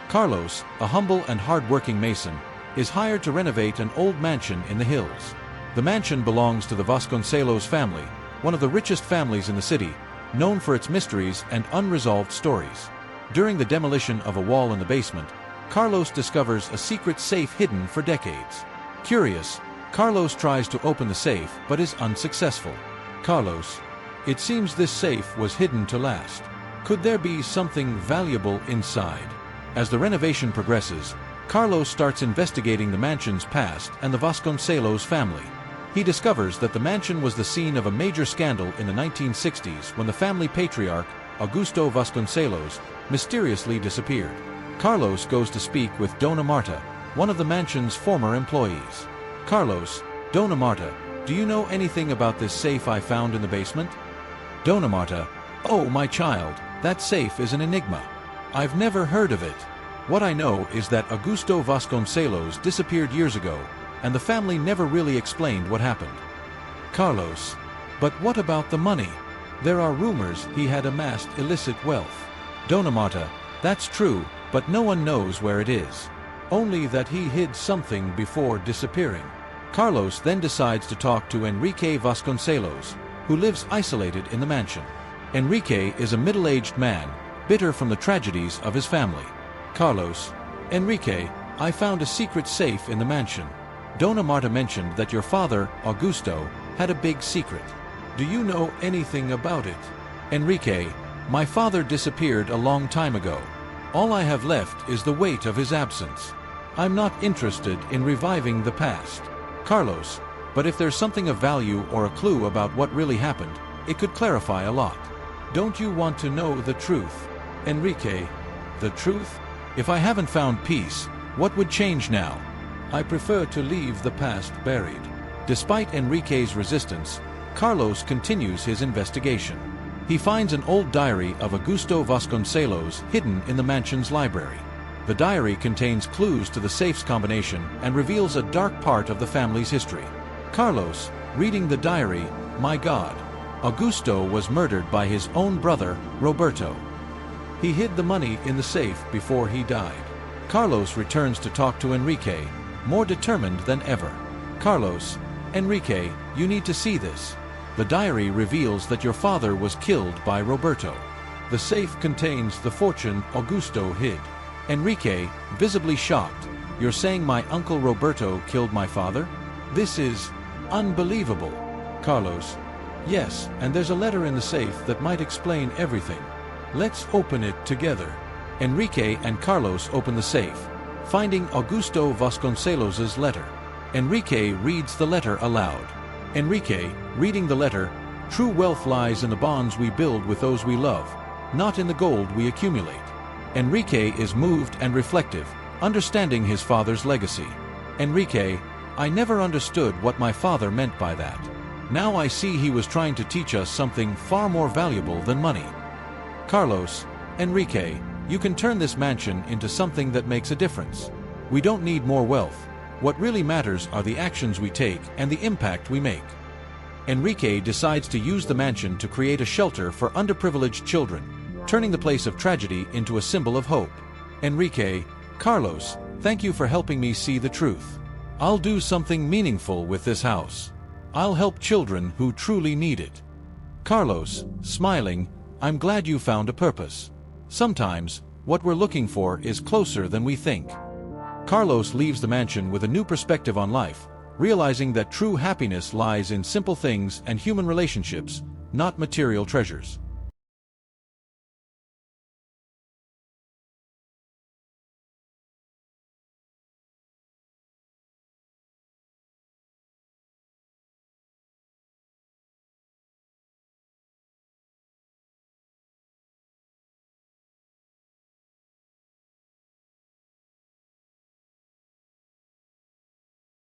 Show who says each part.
Speaker 1: Carlos, a humble and hard-working mason, is hired to renovate an old mansion in the hills. The mansion belongs to the Vasconcelos family, one of the richest families in the city, known for its mysteries and unresolved stories. During the demolition of a wall in the basement, Carlos discovers a secret safe hidden for decades. Curious, Carlos tries to open the safe but is unsuccessful. Carlos, it seems this safe was hidden to last. Could there be something valuable inside? As the renovation progresses, Carlos starts investigating the mansion's past and the Vasconcelos family. He discovers that the mansion was the scene of a major scandal in the 1960s when the family patriarch, Augusto Vasconcelos, mysteriously disappeared. Carlos goes to speak with Dona Marta, one of the mansion's former employees. Carlos, Dona Marta, do you know anything about this safe I found in the basement? Dona Marta, oh my child, that safe is an enigma. I've never heard of it. What I know is that Augusto Vasconcelos disappeared years ago, and the family never really explained what happened. Carlos, but what about the money? There are rumors he had amassed illicit wealth. Dona Marta, that's true, but no one knows where it is. Only that he hid something before disappearing. Carlos then decides to talk to Enrique Vasconcelos, who lives isolated in the mansion. Enrique is a middle-aged man, bitter from the tragedies of his family. Carlos, Enrique, I found a secret safe in the mansion. Dona Marta mentioned that your father, Augusto, had a big secret. Do you know anything about it? Enrique, my father disappeared a long time ago. All I have left is the weight of his absence. I'm not interested in reviving the past. Carlos, but if there's something of value or a clue about what really happened, it could clarify a lot. Don't you want to know the truth? Enrique, the truth? If I haven't found peace, what would change now? I prefer to leave the past buried. Despite Enrique's resistance, Carlos continues his investigation. He finds an old diary of Augusto Vasconcelos hidden in the mansion's library. The diary contains clues to the safe's combination and reveals a dark part of the family's history. Carlos, reading the diary, my God, Augusto was murdered by his own brother, Roberto. He hid the money in the safe before he died. Carlos returns to talk to Enrique, more determined than ever. Carlos, Enrique, you need to see this. The diary reveals that your father was killed by Roberto. The safe contains the fortune Augusto hid. Enrique, visibly shocked, you're saying my uncle Roberto killed my father? This is unbelievable. Carlos, yes, and there's a letter in the safe that might explain everything. Let's open it together. Enrique and Carlos open the safe, finding Augusto Vasconcelos's letter. Enrique reads the letter aloud. Enrique, reading the letter, true wealth lies in the bonds we build with those we love, not in the gold we accumulate. Enrique is moved and reflective, understanding his father's legacy. Enrique, I never understood what my father meant by that. Now I see he was trying to teach us something far more valuable than money. Carlos, Enrique, you can turn this mansion into something that makes a difference. We don't need more wealth. What really matters are the actions we take and the impact we make. Enrique decides to use the mansion to create a shelter for underprivileged children, turning the place of tragedy into a symbol of hope. Enrique, Carlos, thank you for helping me see the truth. I'll do something meaningful with this house. I'll help children who truly need it. Carlos, smiling, I'm glad you found a purpose. Sometimes, what we're looking for is closer than we think. Carlos leaves the mansion with a new perspective on life, realizing that true happiness lies in simple things and human relationships, not material treasures.